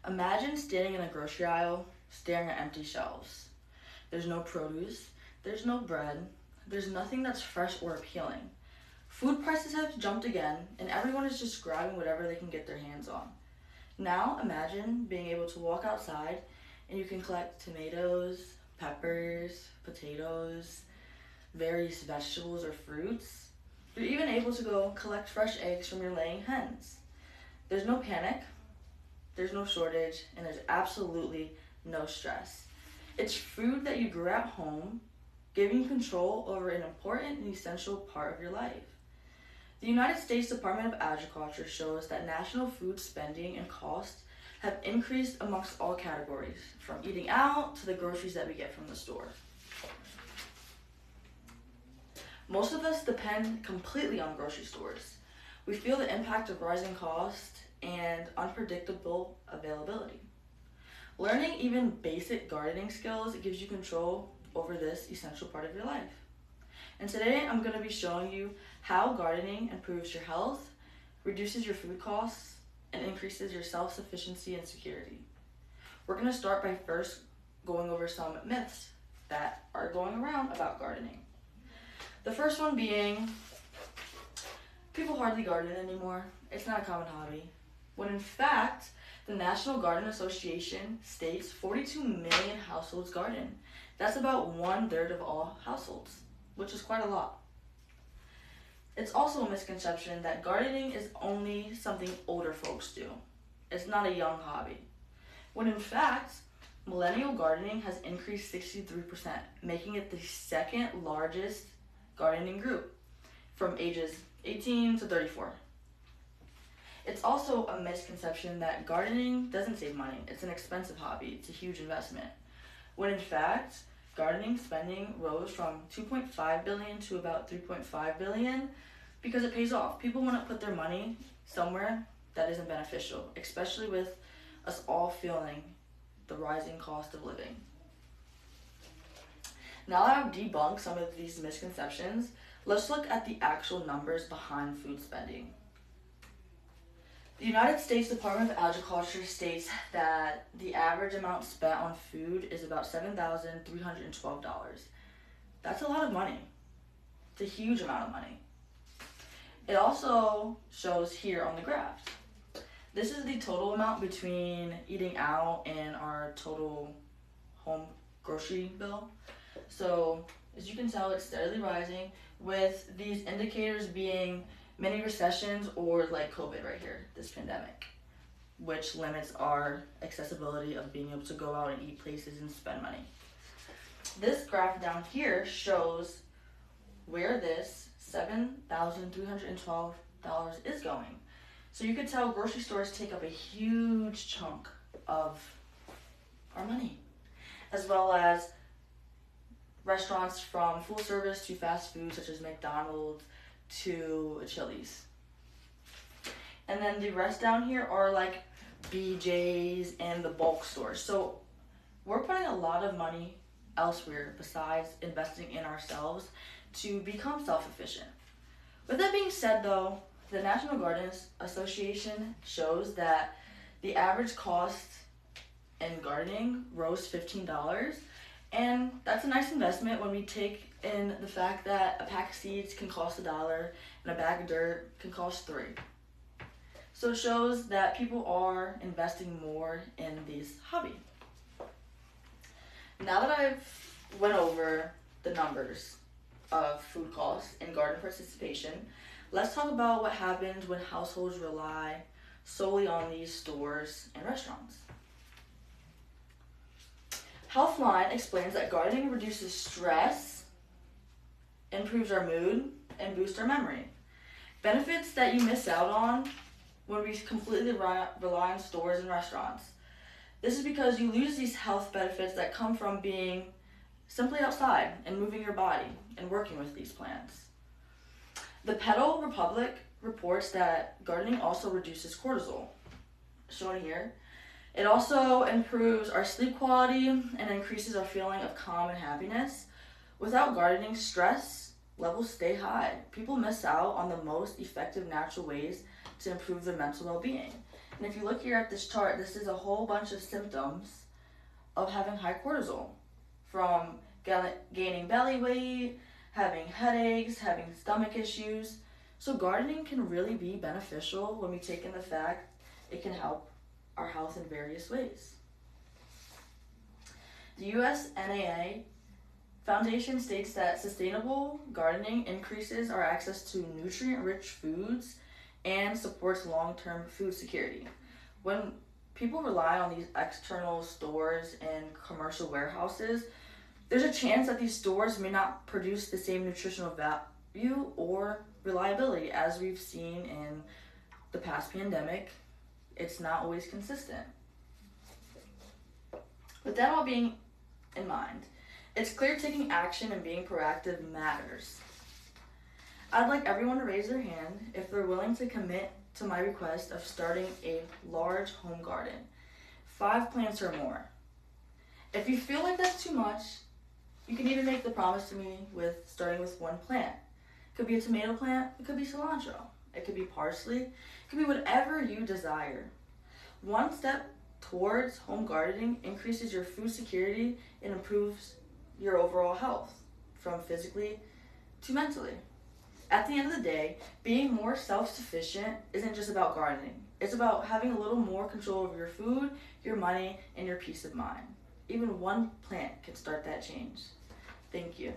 Imagine standing in a grocery aisle, staring at empty shelves. There's no produce, there's no bread, there's nothing that's fresh or appealing. Food prices have jumped again, and everyone is just grabbing whatever they can get their hands on. Now imagine being able to walk outside and you can collect tomatoes, peppers, potatoes, various vegetables or fruits. You're even able to go collect fresh eggs from your laying hens. There's no panic, there's no shortage, and there's absolutely no stress. It's food that you grew at home, giving you control over an important and essential part of your life. The United States Department of Agriculture shows that national food spending and costs have increased amongst all categories, from eating out to the groceries that we get from the store. Most of us depend completely on grocery stores. We feel the impact of rising costs and unpredictable availability. Learning even basic gardening skills gives you control over this essential part of your life. And today I'm going to be showing you how gardening improves your health, reduces your food costs, and increases your self-sufficiency and security. We're going to start by first going over some myths that are going around about gardening. The first one being, people hardly garden anymore. It's not a common hobby. When in fact, the National Garden Association states 42 million households garden. That's about 1/3 of all households, which is quite a lot. It's also a misconception that gardening is only something older folks do. It's not a young hobby. When in fact, millennial gardening has increased 63%, making it the second largest gardening group from ages 18 to 34. It's also a misconception that gardening doesn't save money. It's an expensive hobby. It's a huge investment. When in fact, gardening spending rose from $2.5 billion to about $3.5 billion because it pays off. People want to put their money somewhere that isn't beneficial, especially with us all feeling the rising cost of living. Now that I've debunked some of these misconceptions, let's look at the actual numbers behind food spending. The United States Department of Agriculture states that the average amount spent on food is about $7,312. That's a lot of money. It's a huge amount of money. It also shows here on the graph. This is the total amount between eating out and our total home grocery bill. So as you can tell, it's steadily rising, with these indicators being mini recessions or like COVID right here, this pandemic, which limits our accessibility of being able to go out and eat places and spend money. This graph down here shows where this $7,312 is going. So you can tell grocery stores take up a huge chunk of our money, as well as restaurants from full service to fast food such as McDonald's to Chili's. And then the rest down here are like BJ's and the bulk stores. So we're putting a lot of money elsewhere besides investing in ourselves to become self-efficient. With that being said though, the National Garden Association shows that the average cost in gardening rose $15, and that's a nice investment when we take in the fact that a pack of seeds can cost $1 and a bag of dirt can cost $3. So it shows that people are investing more in this hobby. Now that I've went over the numbers of food costs and garden participation, let's talk about what happens when households rely solely on these stores and restaurants. Healthline explains that gardening reduces stress, improves our mood, and boosts our memory. Benefits that you miss out on when we completely rely on stores and restaurants. This is because you lose these health benefits that come from being simply outside and moving your body and working with these plants. The Petal Republic reports that gardening also reduces cortisol, shown here. It also improves our sleep quality and increases our feeling of calm and happiness. Without gardening, stress levels stay high. People miss out on the most effective natural ways to improve their mental well-being. And if you look here at this chart, this is a whole bunch of symptoms of having high cortisol, from gaining belly weight, having headaches, having stomach issues. So gardening can really be beneficial when we take in the fact it can help our health in various ways. The USNAA Foundation states that sustainable gardening increases our access to nutrient-rich foods and supports long-term food security. When people rely on these external stores and commercial warehouses, there's a chance that these stores may not produce the same nutritional value or reliability. As we've seen in the past pandemic, it's not always consistent. With that all being in mind, it's clear taking action and being proactive matters. I'd like everyone to raise their hand if they're willing to commit to my request of starting a large home garden, 5 plants or more. If you feel like that's too much, you can even make the promise to me with starting with 1 plant. It could be a tomato plant, it could be cilantro, it could be parsley, it could be whatever you desire. 1 step towards home gardening increases your food security and improves your overall health, from physically to mentally. At the end of the day, being more self-sufficient isn't just about gardening. It's about having a little more control over your food, your money, and your peace of mind. Even 1 plant can start that change. Thank you.